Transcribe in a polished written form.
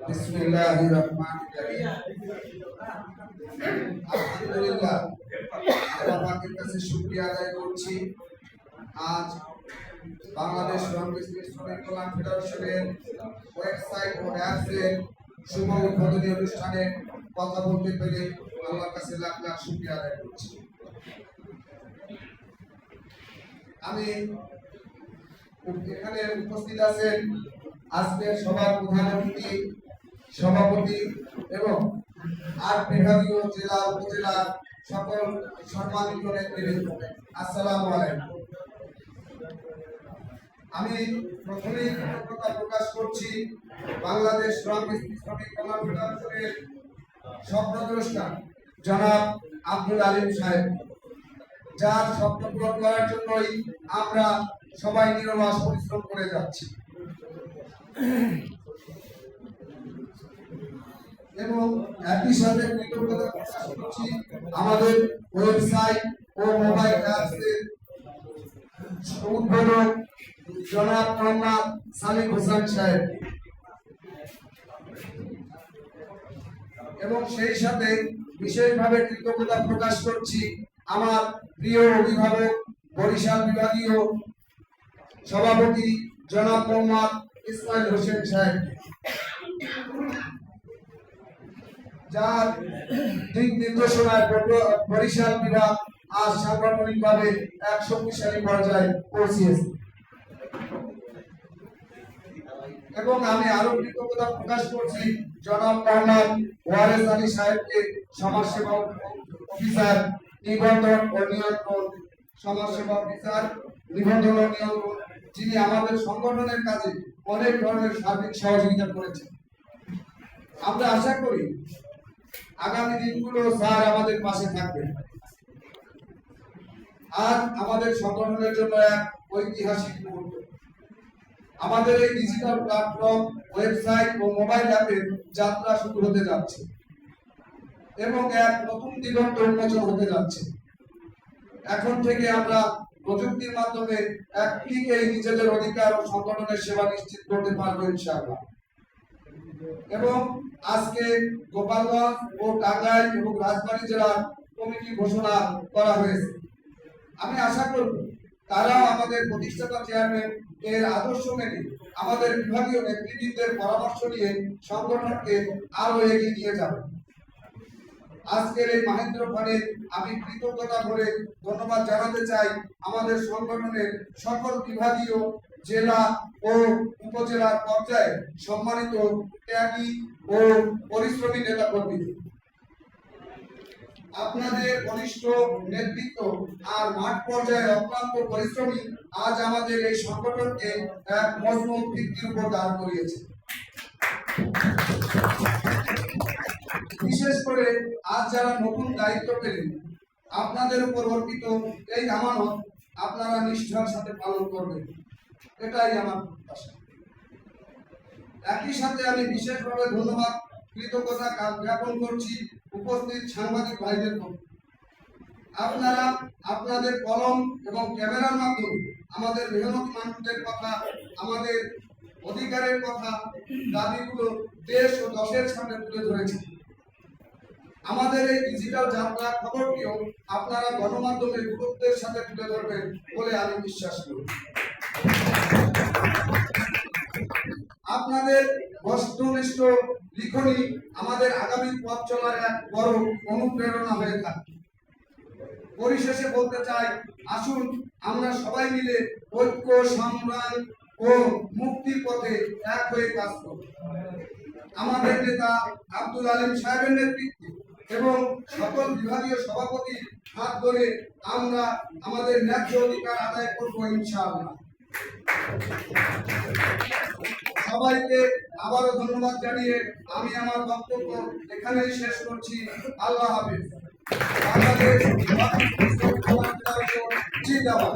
বিসমিল্লাহিররহমানিররহিম। আলহামদুলিল্লাহ, আল্লাহ পাকের কাছে শুকরিয়া আদায় করছি। আজ বাংলাদেশ শ্রমিক কল্যাণ ফেডারেশনের ওয়েবসাইট ও অ্যাপসের শুভ উদ্বোধনী অনুষ্ঠানে কথা বলতে পেরে আল্লাহর কাছে লাখ লাখ শুকরিয়া আদায় করছি। আমি এখানে উপস্থিত আছেন আজকের সভার প্রধান অতিথি, সভাপতি এবং ৮ বিভাগীয় জেলা উপজেলার সকল সম্মানিত নেতৃবৃন্দ, আসসালামু আলাইকুম। আমি প্রথমেই কৃতজ্ঞতা প্রকাশ করছি বাংলাদেশ শ্রমিক কল্যাণ ফেডারেশনের স্বপ্নদ্রষ্টা জনাব আব্দুল আলিম সাহেব, যার স্বপ্ন পূরণ করার জন্যই আমরা সবাই নিরলস পরিশ্রম করে যাচ্ছি এবং একই সাথে কৃতজ্ঞতা প্রকাশ করছি আমাদের ওয়েবসাইট ও মোবাইল অ্যাপসের উদ্বোধক জনাব মোহাম্মদ সালিম হোসেন সাহেব এবং সেই সাথে বিশেষভাবে কৃতজ্ঞতা প্রকাশ করছি আমার প্রিয় অভিভাবক, বরিশাল বিভাগীয় সভাপতি জনাব মোহাম্মদ ইসমাইল হোসেন সাহেব, যার দিক নির্দেশনায় বরিশাল বিভাগ আজ সাংগঠনিকভাবে এক শক্তিশালী পর্যায়ে পৌঁছেছে। এবং আমি আরো কৃতজ্ঞতা প্রকাশ করছি জনাব মোহাম্মদ ওয়ারেস আলী সাহেবকে, সমাজসেবা অফিসার নিবন্ধন ও নিয়ন্ত্রণ, সমাজসেবা অফিসার নিবন্ধন ও নিয়ন্ত্রণ, যিনি আমাদের সংগঠনের কাজে অনেক ধরনের সার্বিক সহযোগিতা করেছেন। আমরা আশা করি আগামী দিনগুলো স্যার আমাদের পাশে থাকবেন। আর আমাদের সংগঠনের জন্য এক ঐতিহাসিক মুহূর্ত, আমাদের এই ডিজিটাল প্ল্যাটফর্ম, ওয়েবসাইট ও মোবাইল অ্যাপের যাত্রা শুরু হতে যাচ্ছে এবং এক নতুন দিগন্ত উন্মোচন হতে যাচ্ছে। এখন থেকে আমরা প্রযুক্তির মাধ্যমে এক ক্লিকেই নিজেদের অধিকার ও সংগঠনের সেবা নিশ্চিত করতে পারবো ইনশাআল্লাহ। এবং আজকে গোপালগঞ্জ ও টাঙ্গাইল এবং রাজবাড়ী জেলার কমিটি ঘোষণা করা হয়েছে। আমি আশা করব তারাও আমাদের প্রতিষ্ঠাতা চেয়ারম্যান এর আদর্শ মেনে আমাদের বিভাগীয় নেতৃবৃন্দের পরামর্শ নিয়ে সংগঠনকে আরো এগিয়ে নিয়ে যাবে। আজকের এই মাহেন্দ্রক্ষণে আমি কৃতজ্ঞতা ভরে ধন্যবাদ জানাতে চাই আমাদের সংগঠনের সকল বিভাগীয়, জেলা ও উপজেলার পর্যায়ে সম্মানিত ত্যাগী ও পরিশ্রমী নেতা কর্মীদের। আপনাদের ঘনিষ্ঠ নেতৃত্ব আর মাঠ পর্যায়ে অক্লান্ত পরিশ্রমী আজ আমাদের এই সংগঠনকে এক মজবুত ভিত্তির উপর দাঁড় করিয়েছে। বিশেষ করে আজ যারা নতুন দায়িত্ব পেলেন, আপনাদের উপর অর্পিত এই আমানত আপনারা নিষ্ঠার সাথে পালন করবেন, এটাই আমার প্রত্যাশা। একই সাথে আমি বিশেষভাবে ধন্যবাদ, কৃতজ্ঞতা জ্ঞাপন করছি উপস্থিত সাংবাদিক ভাইদের প্রতি। আপনারা আপনাদের কলম এবং ক্যামেরার মাধ্যমে আমাদের মেহনত মানুষদের কথা, আমাদের অধিকারের কথা, দাবিগুলো দেশ ও দশের সামনে তুলে ধরেছেন। আমাদের এই ডিজিটাল যাত্রার খবরটিও আপনারা গণমাধ্যমে গুরুত্বের সাথে তুলে ধরবেন বলে আমি বিশ্বাস করি। আপনাদের বস্তুনিষ্ঠ লিখনী আমাদের আগামী পথ চলার এক বড় অনুপ্রেরণা হয়ে থাকে। পরিশেষে বলতে চাই, আসুন আমরা সবাই মিলে ঐক্য, সংগ্রাম ও মুক্তির পথে এক হয়ে কাজ করি। আমাদের নেতা আব্দুল আলিম সাহেবের নেতৃত্বে এবং সকল বিভাগীয় সভাপতি হাত ধরে আমরা আমাদের ন্যায্য অধিকার আদায় করবো ইনশাআল্লাহ। সবাইকে আবারও ধন্যবাদ জানিয়ে আমি আমার বক্তব্য এখানেই শেষ করছি। আল্লাহ হাফেজ। বাংলাদেশ জিন্দাবাদ।